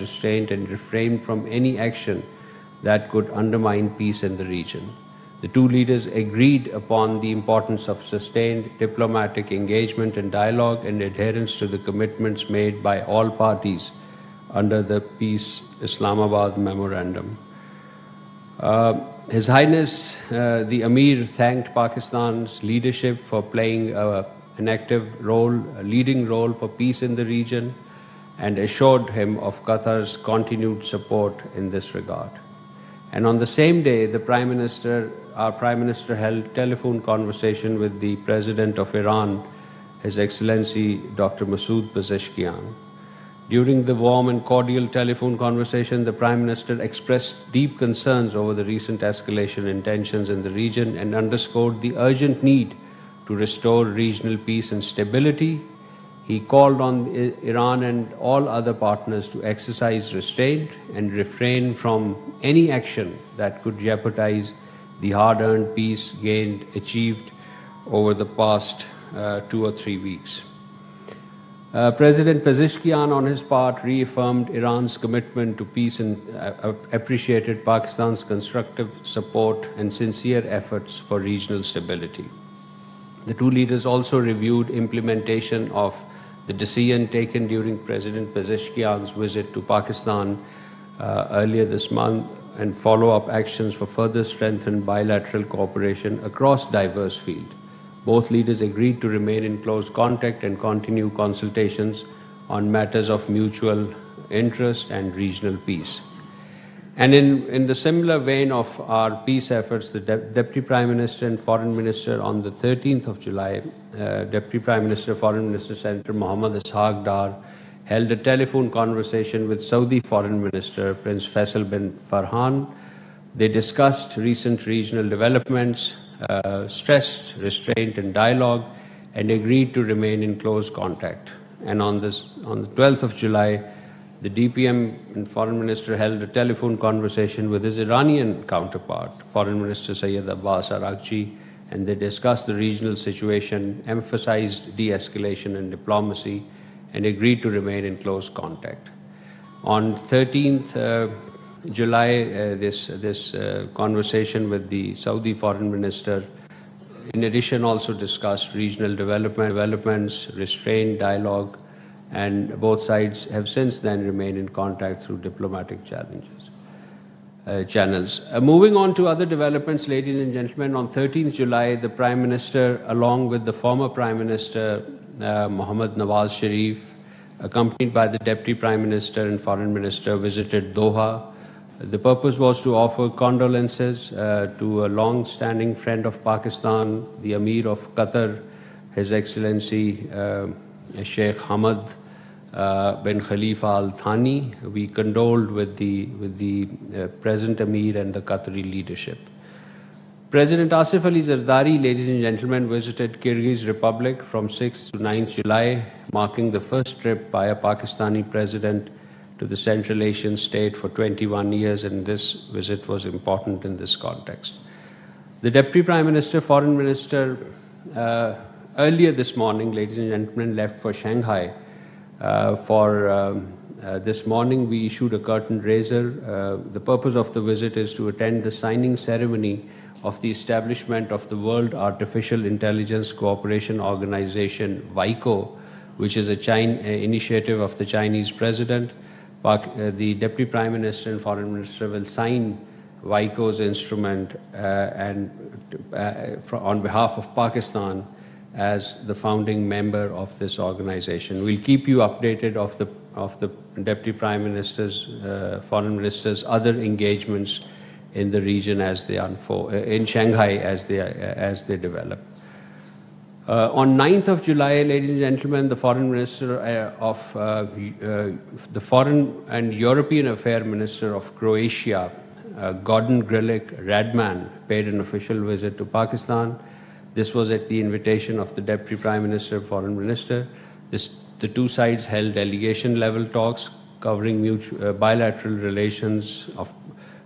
restraint and refrain from any action that could undermine peace in the region. The two leaders agreed upon the importance of sustained diplomatic engagement and dialogue and adherence to the commitments made by all parties under the Peace Islamabad Memorandum. His Highness the Amir thanked Pakistan's leadership for playing an active role, a leading role for peace in the region, and assured him of Qatar's continued support in this regard. And on the same day, our Prime Minister held a telephone conversation with the President of Iran, His Excellency Dr. Masoud Pezeshkian. During the warm and cordial telephone conversation, the Prime Minister expressed deep concerns over the recent escalation in tensions in the region and underscored the urgent need to restore regional peace and stability. He called on Iran and all other partners to exercise restraint and refrain from any action that could jeopardize the hard-earned peace achieved over the past 2 or 3 weeks. President Pezeshkian, on his part, reaffirmed Iran's commitment to peace and appreciated Pakistan's constructive support and sincere efforts for regional stability. The two leaders also reviewed implementation of the decision taken during President Pezeshkian's visit to Pakistan earlier this month and follow-up actions for further strengthened bilateral cooperation across diverse fields. Both leaders agreed to remain in close contact and continue consultations on matters of mutual interest and regional peace. And in the similar vein of our peace efforts, the Deputy Prime Minister and Foreign Minister on the 13th of July, Deputy Prime Minister, Foreign Minister Senator Mohammad Ishaq Dar held a telephone conversation with Saudi Foreign Minister Prince Faisal bin Farhan. They discussed recent regional developments, stressed restraint and dialogue, and agreed to remain in close contact. And on the 12th of July, the DPM and Foreign Minister held a telephone conversation with his Iranian counterpart, Foreign Minister Sayyid Abbas Araghchi, and they discussed the regional situation, emphasized de-escalation and diplomacy, and agreed to remain in close contact. On 13th July, this conversation with the Saudi Foreign Minister, in addition, also discussed regional developments, restrained dialogue, and both sides have since then remained in contact through diplomatic channels. Moving on to other developments, ladies and gentlemen, on 13th July, the Prime Minister, along with the former Prime Minister Mohammad Nawaz Sharif, accompanied by the Deputy Prime Minister and Foreign Minister, visited Doha. The purpose was to offer condolences to a long-standing friend of Pakistan, the Amir of Qatar, His Excellency Sheikh Hamad bin Khalifa Al Thani. We condoled with the present Amir and the Qatari leadership. President Asif Ali Zardari, ladies and gentlemen, visited Kyrgyz Republic from 6th to 9th July, marking the first trip by a Pakistani president to the Central Asian state for 21 years, and this visit was important in this context. The Deputy Prime Minister, Foreign Minister, earlier this morning, ladies and gentlemen, left for Shanghai. This morning, we issued a curtain raiser. The purpose of the visit is to attend the signing ceremony of the establishment of the World Artificial Intelligence Cooperation Organization, WICO, which is an initiative of the Chinese president. The Deputy Prime Minister and Foreign Minister will sign WICO's instrument on behalf of Pakistan as the founding member of this organization. We'll keep you updated of the Deputy Prime Minister's, Foreign Minister's other engagements in the region as they unfold, in Shanghai as they develop. On 9th of July, ladies and gentlemen, the Foreign Minister the Foreign and European Affairs Minister of Croatia, Gordon Grlic Radman, paid an official visit to Pakistan. This was at the invitation of the Deputy Prime Minister, Foreign Minister. The two sides held delegation-level talks covering bilateral relations of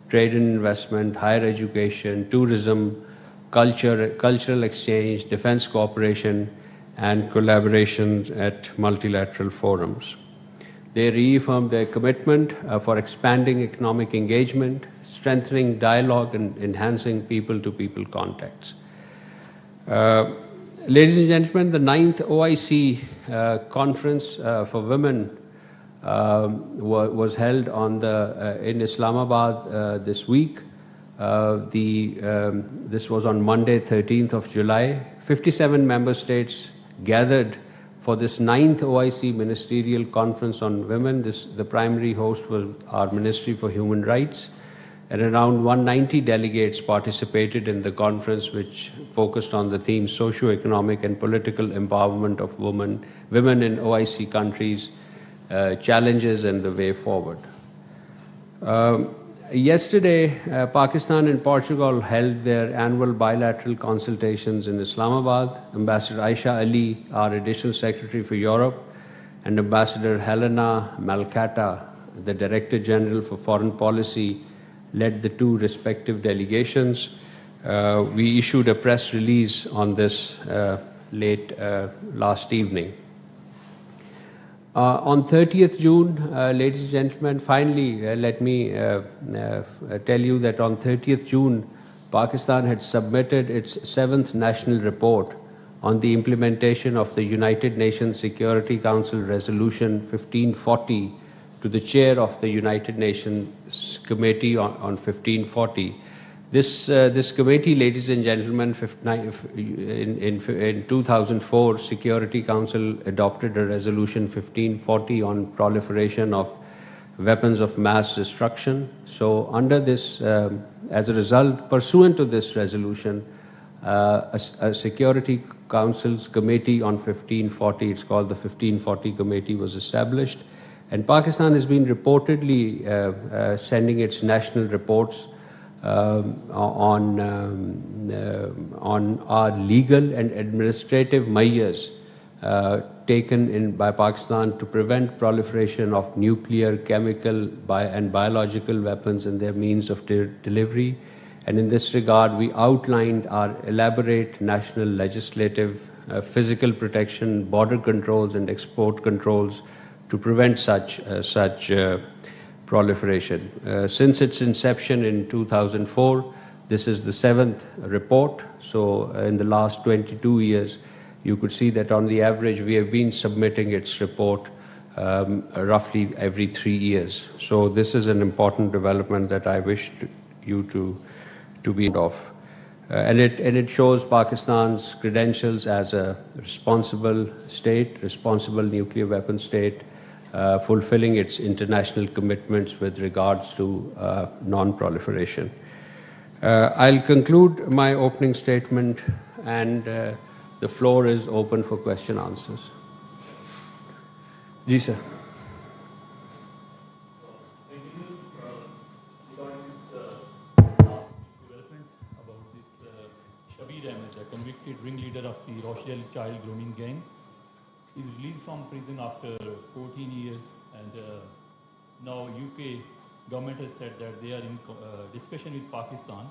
trade and investment, higher education, tourism, cultural exchange, defense cooperation, and collaboration at multilateral forums. They reaffirmed their commitment for expanding economic engagement, strengthening dialogue, and enhancing people-to-people contacts. Ladies and gentlemen, the 9th OIC Conference for Women was held in Islamabad this week. This was on Monday, 13th of July. 57 member states gathered for this 9th OIC Ministerial Conference on Women. The primary host was our Ministry for Human Rights, and around 190 delegates participated in the conference, which focused on the theme socio-economic and political empowerment of women in OIC countries, challenges and the way forward. Yesterday, Pakistan and Portugal held their annual bilateral consultations in Islamabad. Ambassador Aisha Ali, our Additional Secretary for Europe, and Ambassador Helena Malkata, the Director General for Foreign Policy, led the two respective delegations. We issued a press release on this late last evening. On 30th June, ladies and gentlemen, finally, let me tell you that on 30th June, Pakistan had submitted its 7th National Report on the implementation of the United Nations Security Council Resolution 1540 to the chair of the United Nations Committee on 1540. This committee, ladies and gentlemen, in 2004, Security Council adopted a resolution 1540 on proliferation of weapons of mass destruction. So under this, as a result, pursuant to this resolution, a Security Council's Committee on 1540, it's called the 1540 Committee, was established. And Pakistan has been reportedly sending its national reports on our legal and administrative measures taken by Pakistan to prevent proliferation of nuclear, chemical, and biological weapons and their means of delivery. And in this regard, we outlined our elaborate national legislative, physical protection, border controls, and export controls to prevent such proliferation. Since its inception in 2004, this is the 7th report. So in the last 22 years, you could see that on the average, we have been submitting its report roughly every 3 years. So this is an important development that I wish you to be of. And it shows Pakistan's credentials as a responsible state, responsible nuclear weapon state, fulfilling its international commitments with regards to non-proliferation. I'll conclude my opening statement, and the floor is open for question answers. Ji, sir. A convicted ringleader of the Rochdale child grooming gang, is released from prison after 14 years, and now UK government has said that they are in discussion with Pakistan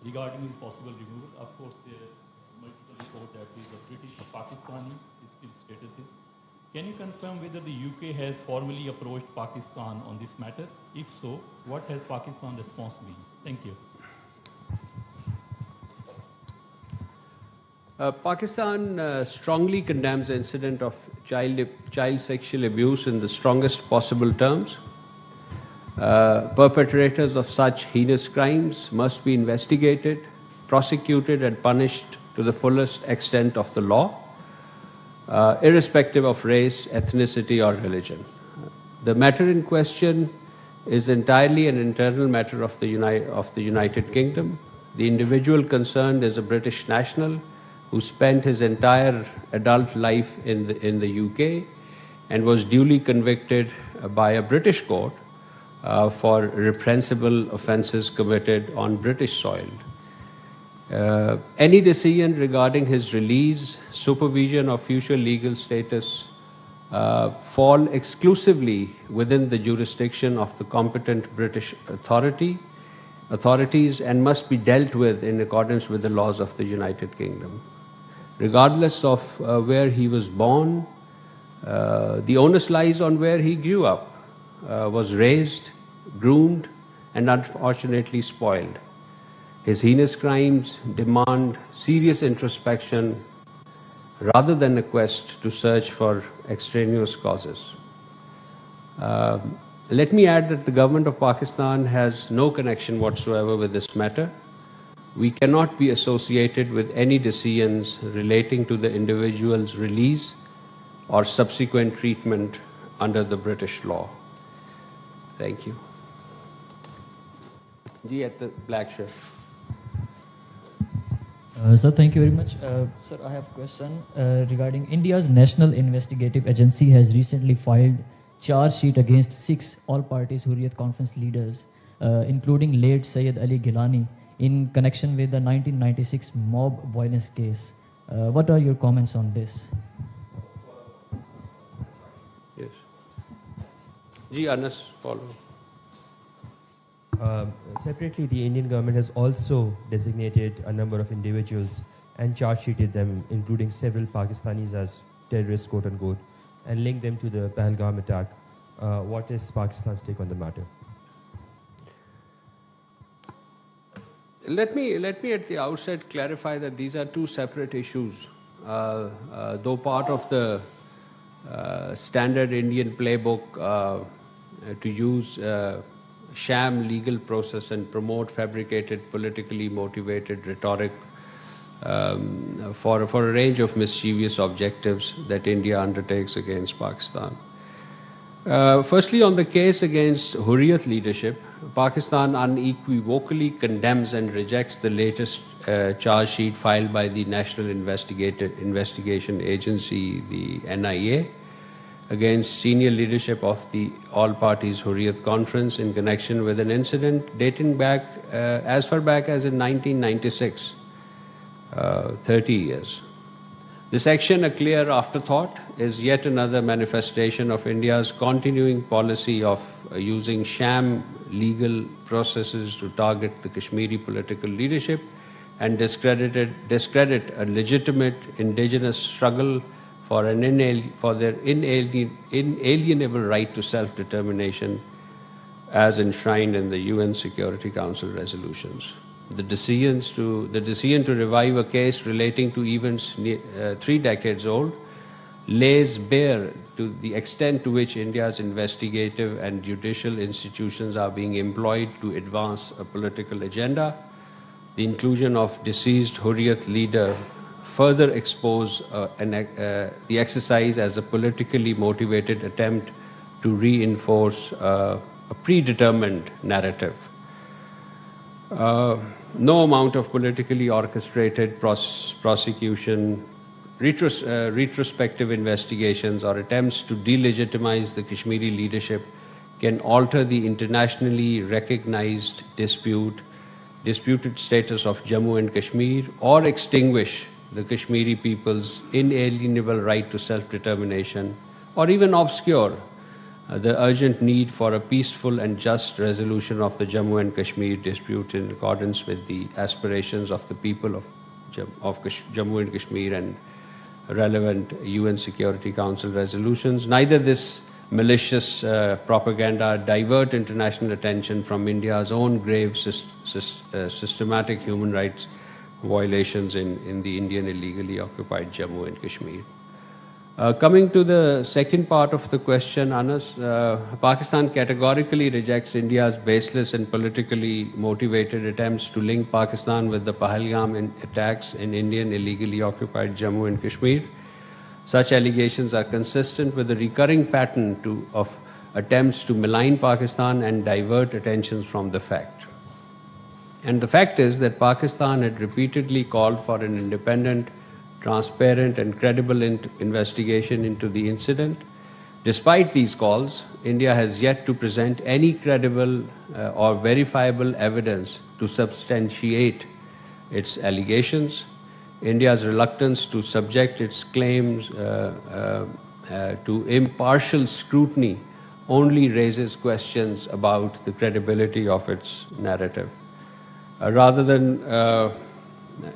regarding his possible removal. Of course, there is multiple reports that he is a British Pakistani, his still status is. Can you confirm whether the UK has formally approached Pakistan on this matter? If so, what has Pakistan's response been? Thank you. Pakistan strongly condemns the incident of child sexual abuse in the strongest possible terms. Perpetrators of such heinous crimes must be investigated, prosecuted, and punished to the fullest extent of the law, irrespective of race, ethnicity, or religion. The matter in question is entirely an internal matter of the United Kingdom. The individual concerned is a British national who spent his entire adult life in the UK and was duly convicted by a British court for reprehensible offences committed on British soil. Any decision regarding his release, supervision, or future legal status fall exclusively within the jurisdiction of the competent British authorities and must be dealt with in accordance with the laws of the United Kingdom. Regardless of where he was born, The onus lies on where he grew up, was raised, groomed, and unfortunately spoiled. His heinous crimes demand serious introspection rather than a quest to search for extraneous causes. Let me add that the government of Pakistan has no connection whatsoever with this matter. We cannot be associated with any decisions relating to the individual's release or subsequent treatment under the British law. Thank you. Ji, at the black shirt. Sir, thank you very much. Sir, I have a question regarding India's National Investigative Agency has recently filed charge sheet against 6 all-parties Hurriyat Conference leaders, including late Sayyid Ali Gilani, in connection with the 1996 mob violence case. What are your comments on this? Yes. Ji, Anas, follow. Separately, the Indian government has also designated a number of individuals and charge-sheeted them, including several Pakistanis as terrorists, quote-unquote, and linked them to the Pahalgam attack. What is Pakistan's take on the matter? Let me at the outset clarify that these are two separate issues. Though part of the standard Indian playbook to use sham legal process and promote fabricated, politically motivated rhetoric for a range of mischievous objectives that India undertakes against Pakistan. Firstly, on the case against Hurriyat leadership, Pakistan unequivocally condemns and rejects the latest charge sheet filed by the National Investigation Agency, the NIA, against senior leadership of the All Parties Hurriyat Conference in connection with an incident dating back as far back as in 1996, 30 years. This action, a clear afterthought, is yet another manifestation of India's continuing policy of using sham legal processes to target the Kashmiri political leadership and discredit a legitimate indigenous struggle for their inalienable right to self-determination as enshrined in the UN Security Council resolutions. The decision to revive a case relating to events 3 decades old lays bare to the extent to which India's investigative and judicial institutions are being employed to advance a political agenda. The inclusion of deceased Hurriyat leader further expose the exercise as a politically motivated attempt to reinforce a predetermined narrative. No amount of politically orchestrated prosecution, retrospective investigations, or attempts to delegitimize the Kashmiri leadership can alter the internationally recognized disputed status of Jammu and Kashmir, or extinguish the Kashmiri people's inalienable right to self-determination, or even obscure the urgent need for a peaceful and just resolution of the Jammu and Kashmir dispute in accordance with the aspirations of the people of Jammu and Kashmir and relevant UN Security Council resolutions. Neither this malicious propaganda divert international attention from India's own grave systematic human rights violations in the Indian illegally occupied Jammu and Kashmir. Coming to the second part of the question, Anas, Pakistan categorically rejects India's baseless and politically motivated attempts to link Pakistan with the Pahalgam attacks in Indian illegally occupied Jammu and Kashmir. Such allegations are consistent with the recurring pattern of attempts to malign Pakistan and divert attention from the fact. And the fact is that Pakistan had repeatedly called for an independent, transparent and credible investigation into the incident. Despite these calls, India has yet to present any credible or verifiable evidence to substantiate its allegations. India's reluctance to subject its claims to impartial scrutiny only raises questions about the credibility of its narrative. Rather than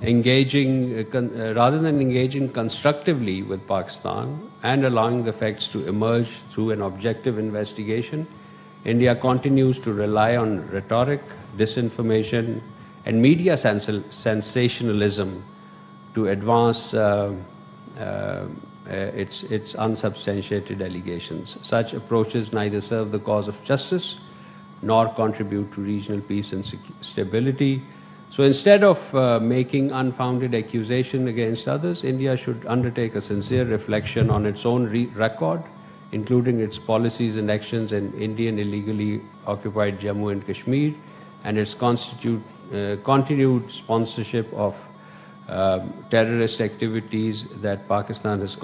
rather than engaging constructively with Pakistan and allowing the facts to emerge through an objective investigation, India continues to rely on rhetoric, disinformation, and media sensationalism to advance its unsubstantiated allegations. Such approaches neither serve the cause of justice nor contribute to regional peace and stability. So instead of making unfounded accusation against others, India should undertake a sincere reflection on its own record, including its policies and actions in Indian illegally occupied Jammu and Kashmir, and its continued sponsorship of terrorist activities that Pakistan has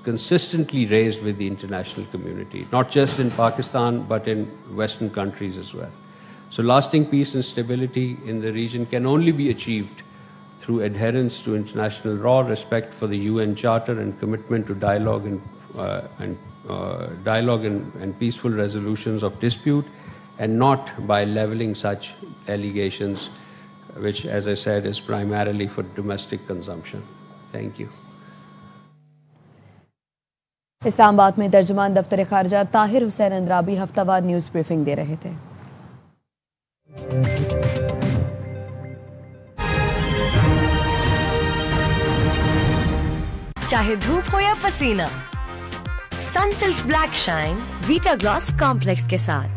consistently raised with the international community, not just in Pakistan, but in Western countries as well. So lasting peace and stability in the region can only be achieved through adherence to international law, respect for the UN Charter, and commitment to dialogue and peaceful resolutions of dispute, and not by leveling such allegations, which, as I said, is primarily for domestic consumption. Thank you. Islamabad में तर्जुमान दफ्तर खारजा Tahir Hussain Andrabi हफ्तावार news briefing दे रहे थे। चाहे धूप हो या पसीना, Sunsilk black shine Vita gloss complex के साथ